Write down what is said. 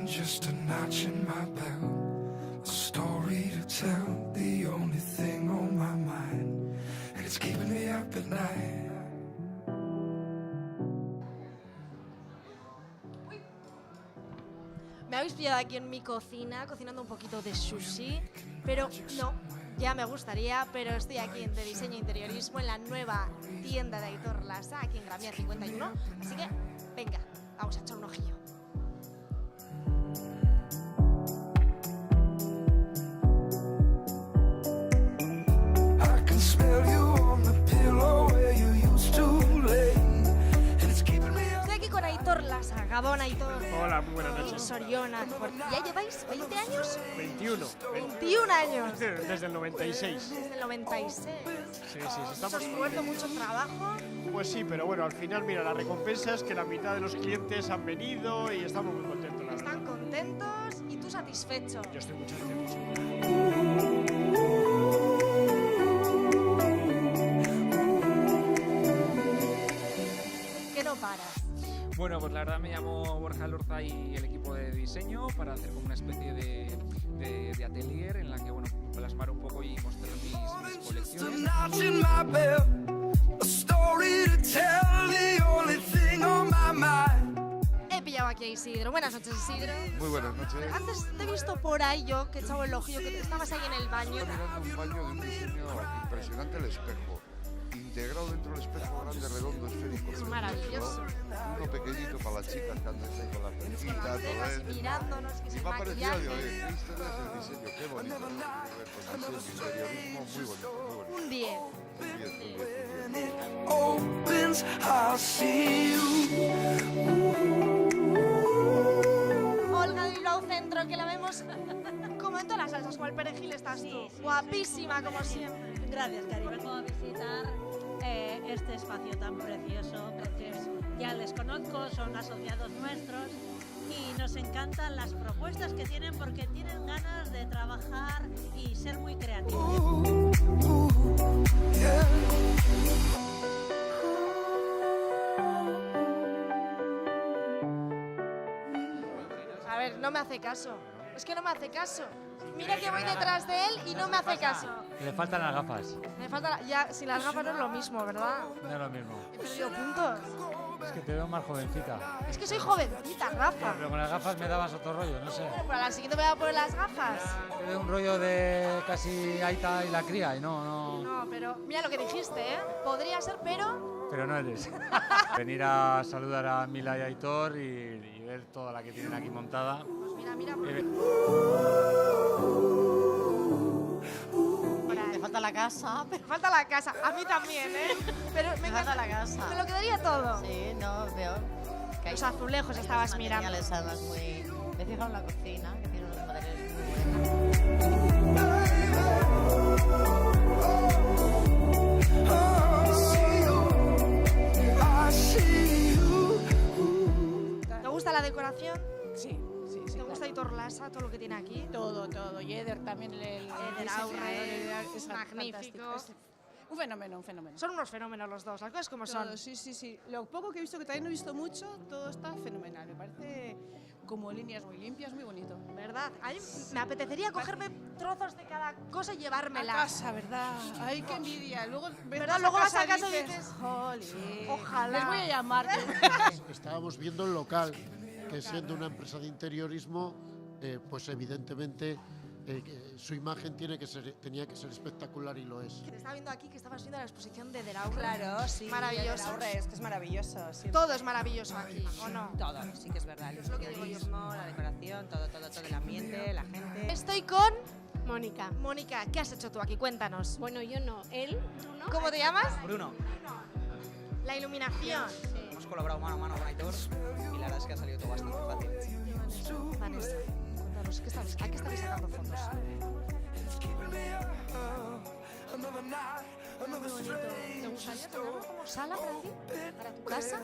just a notch in my belt, a story to tell, the only thing on my mind, and it's keeping me up at night. Me habéis pillado aquí en mi cocina, cocinando un poquito de sushi, pero no, ya me gustaría, pero estoy aquí en De Diseño e Interiorismo, en la nueva tienda de Aitor Lasa, aquí en Gran Vía 51, así que, venga, vamos a echar un ojillo. I can smell you on the pillow where you used to lay, and it's keeping me up. Estoy aquí con Aitor Lasa, Gabón Aitor. Hola, muy buenas noches. Soriona, ¿ya lleváis 20 años? 21. 21 años. Desde el 96. Desde el 96. Sí, Mucho estamos... esfuerzo, mucho trabajo. Pues sí, pero bueno, al final, mira, la recompensa es que la mitad de los clientes han venido y estamos muy contentos, la Están verdad. contentos y tú satisfecho. Yo estoy muy satisfecho. Que no paras. Bueno, pues la verdad me llamo Borja Lorza y el equipo de diseño para hacer como una especie de atelier en la que, bueno, plasmar un poco y mostrar mis Just a colecciones. notch in my belt, a story to tell, the only thing on my mind. He pillado aquí a Isidro. Buenas noches, Isidro. Muy buenas noches. Antes te he visto por ahí yo, que he echado el ojillo, que estabas ahí en el baño. Estoy mirando un baño de un diseño impresionante, el espejo. Integrado dentro del espejo grande, redondo, esférico. Es maravilloso. Uno pequeñito para las chicas que andan ahí con las Con pencitas, las todo cejas y eso. mirándonos, que Y se me ha parecido, digo, maquillaje. ¿qué historia es el diseño? Qué bonito. A ver, con diseño, interiorismo, muy bonito, muy bonito. Un 10. Muy bien, muy bien, muy bien. Opens, I'll see you. Olga de Bilbao Centro, que la vemos como en todas las salsas, como el perejil estás tú. Guapísima, como siempre. Gracias, Cari. Vengo a visitar este espacio tan precioso porque ya les conozco, son asociados nuestros y nos encantan las propuestas que tienen porque tienen ganas de trabajar y ser muy creativos. A ver, no me hace caso. Es que no me hace caso. Mira que voy detrás de él y no me hace caso. Le faltan las gafas. Me falta ya, sin las gafas no es lo mismo, ¿verdad? No es lo mismo. He perdido puntos. Es que te veo más jovencita. Es que soy jovencita, Rafa. Pero con las gafas me dabas otro rollo, no sé. Bueno, para la siguiente me voy a poner las gafas. Te veo un rollo de casi Aita y la cría y no. No, pero mira lo que dijiste, ¿eh? Podría ser, pero... Pero no eres. Venir a saludar a Mila y Aitor y ver toda la que tienen aquí montada. Pues mira. Me falta la casa, Me falta la casa. A mí también, ¿eh? Pero me falta encanta. la casa. Me lo quedaría todo. Sí, no, veo que hay Los azulejos estabas mirando. materiales además muy... Me he fijado en la cocina, que tiene unos materiales muy buenos. I see you. ¿Te gusta la decoración? Sí. ¿Te gusta Aitor Lasa, todo lo que tiene aquí? Todo. Y Eder también, el Eder Aurre, es es magnífico. fantástico. Un fenómeno. Son unos fenómenos los dos, las cosas como son. Todo, sí. Lo poco que he visto, que todavía no he visto mucho, todo está fenomenal. Me parece como líneas muy limpias, muy bonito. ¿Verdad? A mí me apetecería cogerme trozos de cada cosa y A llevármelas. casa, ¿verdad? Ay, qué envidia. Luego, ¿Verdad? Luego vas a casa y dices, "Jolín". ojalá. Les voy a llamar. Estábamos viendo el local, que siendo una empresa de interiorismo, pues evidentemente su imagen tenía que ser espectacular y lo es. Te estaba viendo aquí que estabas viendo la exposición de Eder Aurre. Claro, sí. Maravilloso. Es que es maravilloso. siempre. Todo es maravilloso aquí, ¿o no? Todo, sí que es verdad. El lo que digo yo. interiorismo, la decoración, todo, el ambiente, la gente. Estoy con Mónica. Mónica. ¿Qué has hecho tú aquí? Cuéntanos. Bueno, yo no, él, tú no. ¿Cómo te llamas? Bruno, La iluminación. hemos colaborado mano a mano con Aitor y la verdad es que ha salido todo bastante fácil. Vanessa, cuéntanos, ¿a qué estáis sacando fotos? Muy bonito. ¿Te gustaría tenerlo como sala para ti? ¿Para tu casa?